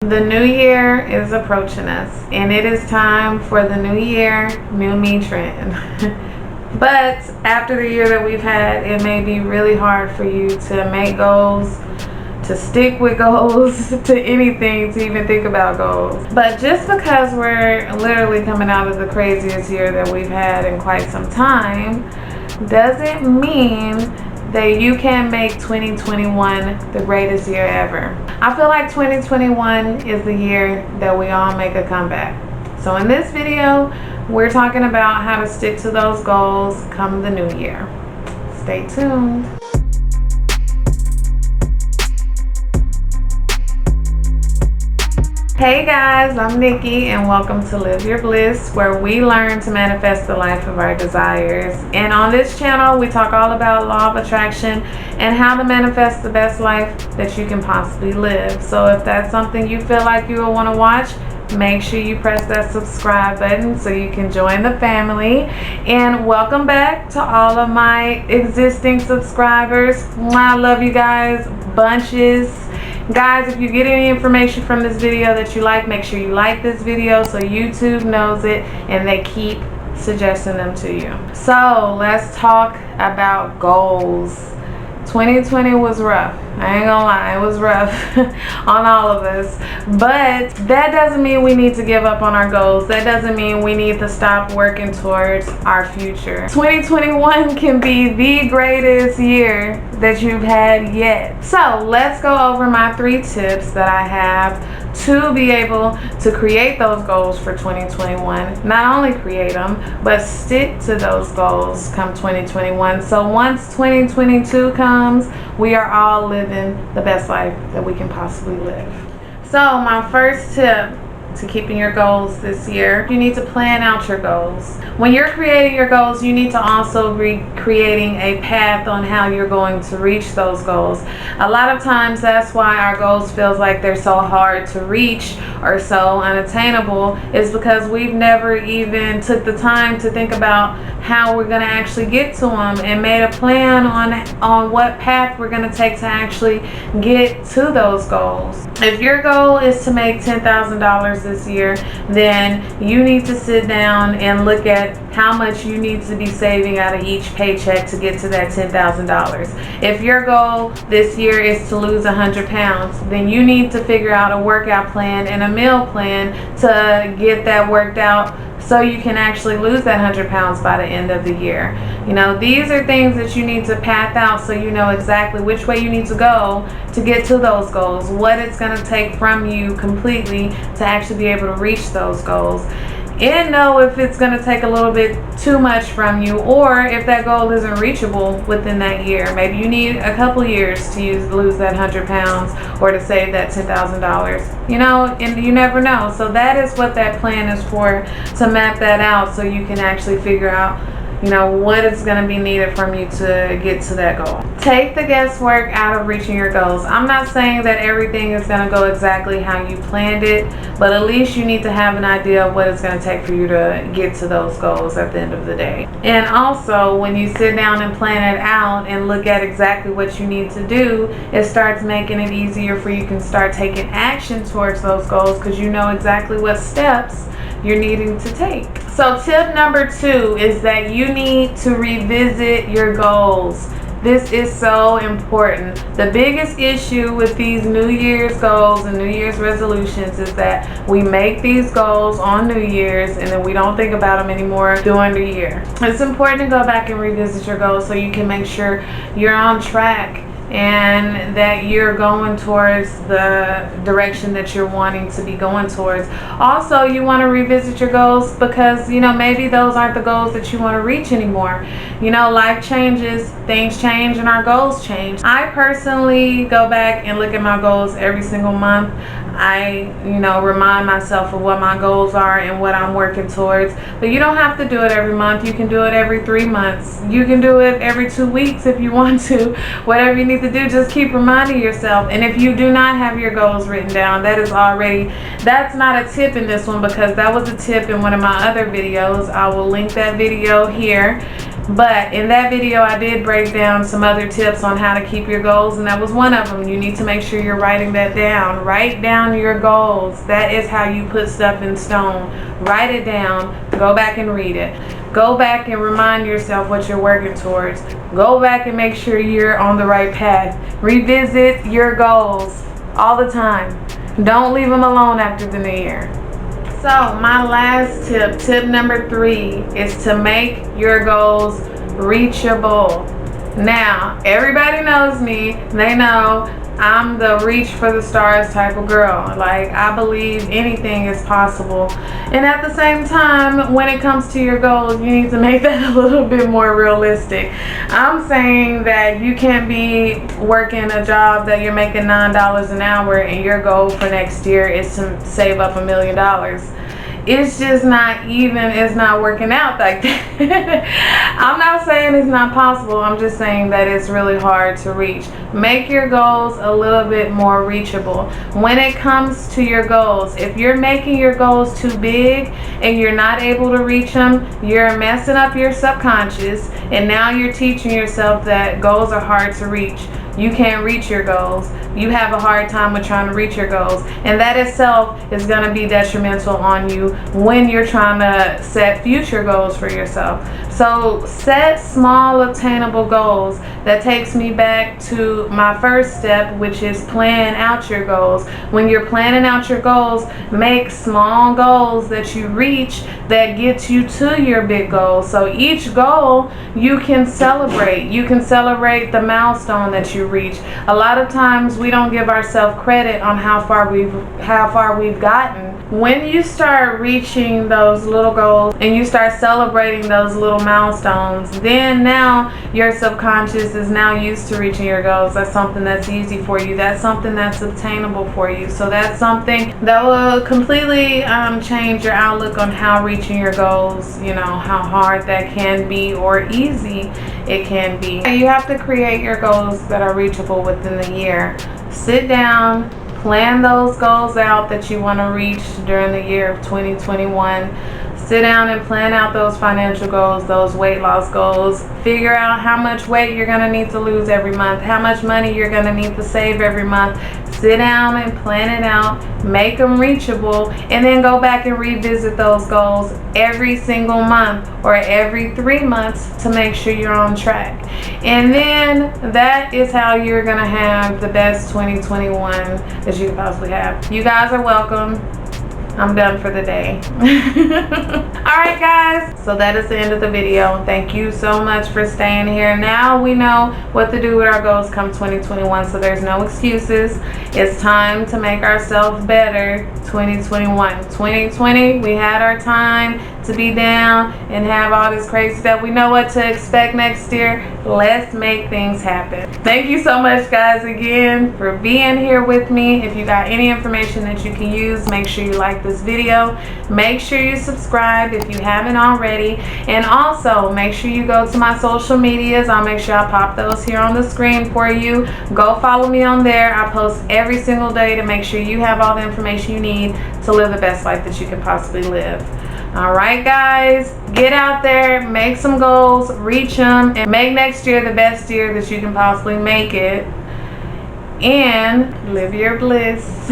The new year is approaching us, and it is time for the new year, new me trend. But after the year that we've had, it may be really hard for you to make goals, to stick with goals, to anything, to even think about goals. But just because we're literally coming out of the craziest year that we've had in quite some time, doesn't mean that you can make 2021 the greatest year ever. I feel like 2021 is the year that we all make a comeback. So in this video, we're talking about how to stick to those goals come the new year. Stay tuned. Hey guys, I'm Nikki and welcome to Live Your Bliss, where we learn to manifest the life of our desires. And on this channel, we talk all about law of attraction and how to manifest the best life that you can possibly live. So if that's something you feel like you will want to watch, make sure you press that subscribe button so you can join the family. And welcome back to all of my existing subscribers. I love you guys bunches. Guys, if you get any information from this video that you like, make sure you like this video so YouTube knows it and they keep suggesting them to you. So let's talk about goals. 2020 was rough. I ain't gonna lie, it was rough on all of us. But that doesn't mean we need to give up on our goals. That doesn't mean we need to stop working towards our future. 2021 can be the greatest year that you've had yet. So let's go over my 3 tips that I have to be able to create those goals for 2021. Not only create them, but stick to those goals come 2021. So once 2022 comes, we are all living the best life that we can possibly live. So my first tip to keeping your goals this year, you need to plan out your goals. When you're creating your goals, you need to also be creating a path on how you're going to reach those goals. A lot of times that's why our goals feels like they're so hard to reach or so unattainable, is because we've never even took the time to think about how we're going to actually get to them and made a plan on what path we're going to take to actually get to those goals. If your goal is to make $10,000 this year, then you need to sit down and look at how much you need to be saving out of each paycheck to get to that $10,000. If your goal this year is to lose 100 pounds, then you need to figure out a workout plan and a meal plan to get that worked out so you can actually lose that 100 pounds by the end of the year. You know, these are things that you need to path out so you know exactly which way you need to go to get to those goals, what it's going to take from you completely to actually be able to reach those goals. And know if it's going to take a little bit too much from you, or if that goal isn't reachable within that year. Maybe you need a couple years to lose that 100 pounds or to save that $10,000. You know, and you never know. So that is what that plan is for, to map that out so you can actually figure out, you know, what is going to be needed from you to get to that goal. Take the guesswork out of reaching your goals. I'm not saying that everything is going to go exactly how you planned it, but at least you need to have an idea of what it's going to take for you to get to those goals at the end of the day. And also, when you sit down and plan it out and look at exactly what you need to do, it starts making it easier for you to start taking action towards those goals, because you know exactly what steps you're needing to take. So tip number 2 is that you need to revisit your goals. This is so important. The biggest issue with these New Year's goals and New Year's resolutions is that we make these goals on New Year's and then we don't think about them anymore during the year. It's important to go back and revisit your goals so you can make sure you're on track and that you're going towards the direction that you're wanting to be going towards. Also, you want to revisit your goals because, you know, maybe those aren't the goals that you want to reach anymore. You know, life changes, things change, and our goals change. I personally go back and look at my goals every single month. I, you know, remind myself of what my goals are and what I'm working towards. But you don't have to do it every month. You can do it every 3 months. You can do it every 2 weeks if you want to. Whatever you need need to do. Just keep reminding yourself. And if you do not have your goals written down, that's not a tip in this one, because that was a tip in one of my other videos. I will link that video here. But in that video, I did break down some other tips on how to keep your goals, and that was one of them. You need to make sure you're writing that down. Write down your goals. That is how you put stuff in stone. Write it down. Go back and read it. Go back and remind yourself what you're working towards. Go back and make sure you're on the right path. Revisit your goals all the time. Don't leave them alone after the new year. So my last tip number 3, is to make your goals reachable. Now, everybody knows me. They know I'm the reach for the stars type of girl. Like, I believe anything is possible. And at the same time, when it comes to your goals, you need to make that a little bit more realistic. I'm saying that you can't be working a job that you're making $9 an hour and your goal for next year is to save up $1 million. It's just it's not working out like that. I'm not saying it's not possible. I'm just saying that it's really hard to reach. Make your goals a little bit more reachable. When it comes to your goals, if you're making your goals too big and you're not able to reach them, you're messing up your subconscious, and now you're teaching yourself that goals are hard to reach. You can't reach your goals. You have a hard time with trying to reach your goals. And that itself is going to be detrimental on you when you're trying to set future goals for yourself. So set small, attainable goals. That takes me back to my first step, which is plan out your goals. When you're planning out your goals, make small goals that you reach that get you to your big goal. So each goal you can celebrate. You can celebrate the milestone that you reach. A lot of times we don't give ourselves credit on how far we've gotten. When you start reaching those little goals and you start celebrating those little milestones, then now your subconscious is now used to reaching your goals. That's something that's easy for you. That's something that's obtainable for you. So that's something that will completely change your outlook on how reaching your goals, how hard that can be or easy it can be. You have to create your goals that are reachable within the year. Sit down, plan those goals out that you want to reach during the year of 2021. Sit down and plan out those financial goals, those weight loss goals. Figure out how much weight you're going to need to lose every month, how much money you're going to need to save every month. Sit down and plan it out, make them reachable, and then go back and revisit those goals every single month or every 3 months to make sure you're on track. And then that is how you're going to have the best 2021 that you could possibly have. You guys are welcome. I'm done for the day. Alright guys, so that is the end of the video. Thank you so much for staying here. Now we know what to do with our goals come 2021, so there's no excuses. It's time to make ourselves better 2021. 2020, we had our time to be down and have all this crazy stuff. We know what to expect next year. Let's make things happen. Thank you so much guys again for being here with me. If you got any information that you can use, make sure you like this video. Make sure you subscribe if you haven't already, and also make sure you go to my social medias. I'll make sure I pop those here on the screen for you. Go follow me on there. I post every single day to make sure you have all the information you need to live the best life that you can possibly live. Alright guys, get out there, make some goals, reach them, and make next year the best year that you can possibly make it, and live your bliss.